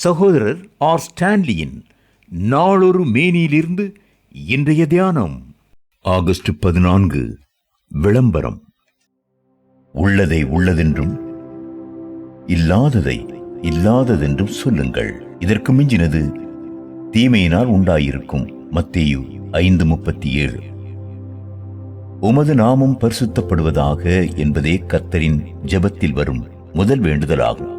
சகோதரர் ஆர் ஸ்டான்லியின் நாளொரு மேனியிலிருந்து இன்றைய தியானம் ஆகஸ்ட் 14. விளம்பரம். உள்ளதை உள்ளதென்றும் இல்லாததை இல்லாததென்றும் சொல்லுங்கள். இதற்கு மிஞ்சினது தீமையினால் உண்டாயிருக்கும். மத்தேயு 5:37. உமது நாமம் பரிசுத்தப்படுவதாக என்பதே கர்த்தரின் ஜெபத்தில் வரும் முதல் வேண்டுதலாகும்.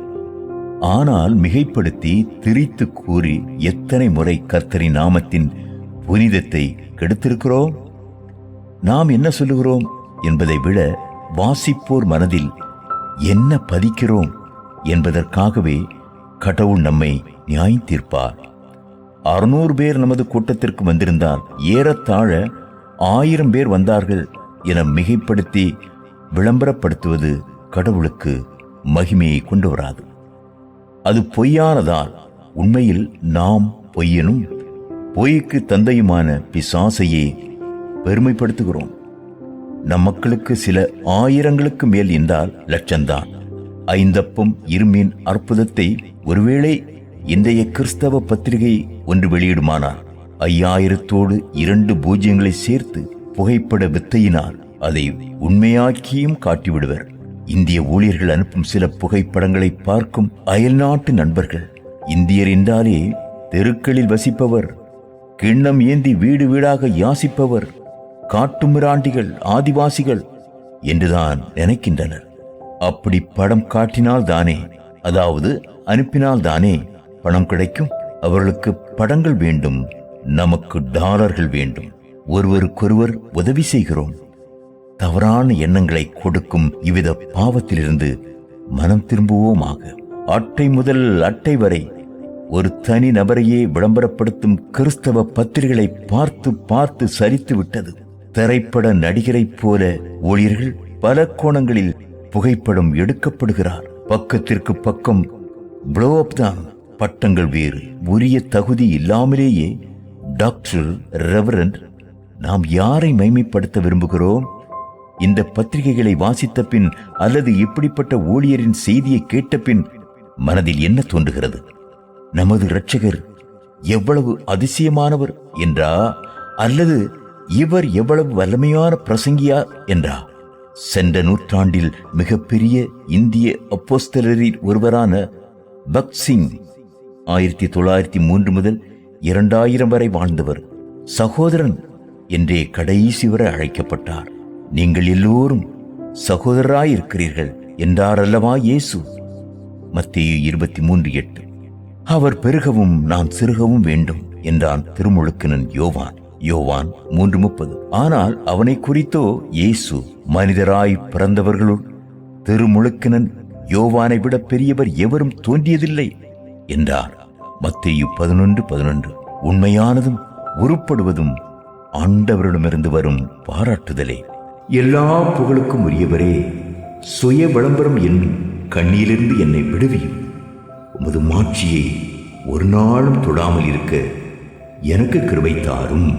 ஆனால் மிகைப்படுத்தி திரித்து கூறி எத்தனை முறை கர்த்தரின் நாமத்தின் புனிதத்தை கெடுத்திருக்கிறோம். நாம் என்ன சொல்லுகிறோம் என்பதை விட வாசிப்போர் மனதில் என்ன பதிக்கிறோம் என்பதற்காகவே கடவுள் நம்மை நியாயம் தீர்ப்பார். 600 பேர் நமது கூட்டத்திற்கு வந்திருந்தால் ஏறத்தாழ 1000 பேர் வந்தார்கள் என மிகைப்படுத்தி விளம்பரப்படுத்துவது கடவுளுக்கு மகிமையை கொண்டு வராது. அது பொய்யானதால் உண்மையில் நாம் பொய்யனும் பொய்க்கு தந்தையுமான பிசாசையே பெருமைப்படுத்துகிறோம். நம் மக்களுக்கு சில ஆயிரங்களுக்கு மேல் என்றால் லட்சம்தான். 5 அப்பம் 2 மீன் அற்புதத்தை ஒருவேளை இன்றைய கிறிஸ்தவ பத்திரிகை ஒன்று வெளியிடுமானால் 5000தோடு 2 பூஜ்ஜியங்களை சேர்த்து புகைப்பட வித்தையினால் அதை உண்மையாக்கியும் காட்டிவிடுவர். இந்திய ஊழியர்கள் அனுப்பும் சில புகைப்படங்களை பார்க்கும் அயல்நாட்டு நண்பர்கள், இந்தியர் என்றாலே தெருக்களில் வசிப்பவர், கிண்ணம் ஏந்தி வீடு வீடாக யாசிப்பவர், காட்டுமிராண்டிகள், ஆதிவாசிகள் என்றுதான் நினைக்கின்றனர். அப்படி படம் காட்டினால் தானே, அதாவது அனுப்பினால் தானே பணம் கிடைக்கும். அவர்களுக்கு படங்கள் வேண்டும், நமக்கு டாலர்கள் வேண்டும். ஒருவருக்கொருவர் உதவி செய்கிறோம். தவறான எண்ணங்களை கொடுக்கும் இவ்வித பாவத்திலிருந்து மனம் திரும்புவோமாக. அட்டை முதல் அட்டை வரை ஒரு தனி நபரையே விளம்பரப்படுத்தும் கிறிஸ்தவ பத்திரிகைகளை பார்த்து பார்த்து சரித்து விட்டது. திரைப்பட நடிகரைப் போல ஊழியர்கள் பல கோணங்களில் புகைப்படம் எடுக்கப்படுகிறார். பக்கத்திற்கு பக்கம் ப்ளோ அப் தான். பட்டங்கள் வேறு. உரிய தகுதி இல்லாமலேயே டாக்டர், ரெவரண்ட். நாம் யாரை மைமைப்படுத்த விரும்புகிறோம்? இந்த பத்திரிகைகளை வாசித்த பின் அல்லது இப்படிப்பட்ட ஊழியரின் செய்தியை கேட்ட பின் மனதில் என்ன தோன்றுகிறது? நமது இரட்சகர் எவ்வளவு அதிசயமானவர் என்றா, அல்லது இவர் எவ்வளவு வல்லமையான பிரசங்கியா என்றா? சென்ற நூற்றாண்டில் மிகப்பெரிய இந்திய அப்போஸ்தலரில் ஒருவரான பக்த் சிங் 1903 முதல் 2000 வரை வாழ்ந்தவர். சகோதரன் என்றே கடைசி வரை அழைக்கப்பட்டார். நீங்கள் எல்லோரும் சகோதரராயிருக்கிறீர்கள் என்றார் அல்லவா இயேசு. மத்தேயு 23:8. அவர் பெருகவும் நான் சிறுகவும் வேண்டும் என்றான் திருமுழுக்கினன் யோவான் 3:30. ஆனால் அவனை குறித்தோ இயேசு, மனிதராய் பிறந்தவர்களுள் திருமுழுக்கினன் யோவானை விட பெரியவர் எவரும் தோன்றியதில்லை என்றார். மத்தேயு 11:11. உண்மையானதும் உருப்படுவதும் ஆண்டவரிடமிருந்து வரும் பாராட்டுதலே. எல்லா புகழுக்கும் உரியவரே, சுய விளம்பரம் என்னும் கண்ணியிலிருந்து என்னை விடுவியும். உமது மாட்சியை ஒரு நாளும் தொடாமல் இருக்க எனக்கு கிருபை தாரும்.